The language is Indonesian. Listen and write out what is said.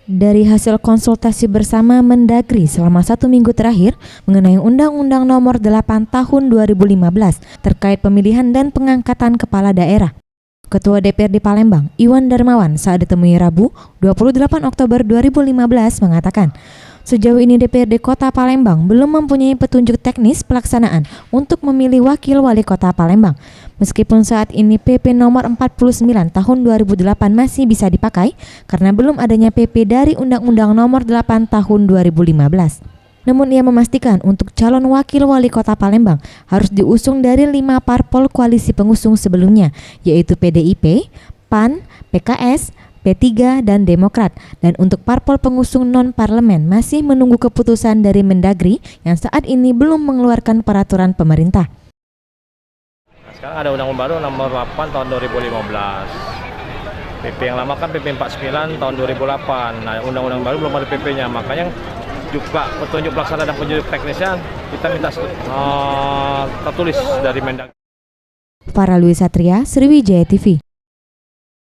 Dari hasil konsultasi bersama Mendagri selama 1 minggu terakhir mengenai Undang-Undang Nomor 8 Tahun 2015 terkait pemilihan dan pengangkatan kepala daerah, Ketua DPRD Palembang, Iwan Darmawan, saat ditemui Rabu, 28 Oktober 2015 mengatakan, sejauh ini DPRD Kota Palembang belum mempunyai petunjuk teknis pelaksanaan untuk memilih wakil wali kota Palembang. Meskipun saat ini PP nomor 49 tahun 2008 masih bisa dipakai karena belum adanya PP dari Undang-Undang nomor 8 tahun 2015. Namun ia memastikan untuk calon wakil wali kota Palembang harus diusung dari 5 parpol koalisi pengusung sebelumnya, yaitu PDIP, PAN, PKS, P3 dan Demokrat, dan untuk parpol pengusung non-parlemen masih menunggu keputusan dari Mendagri yang saat ini belum mengeluarkan peraturan pemerintah. Sekarang ada undang-undang baru nomor 8 tahun 2015. PP yang lama kan PP 49 tahun 2008. Nah, undang-undang baru belum ada PP-nya, makanya juga petunjuk pelaksana dan petunjuk teknisnya kita minta tertulis dari Mendagri. Farah Louis Satria, Sriwijaya TV.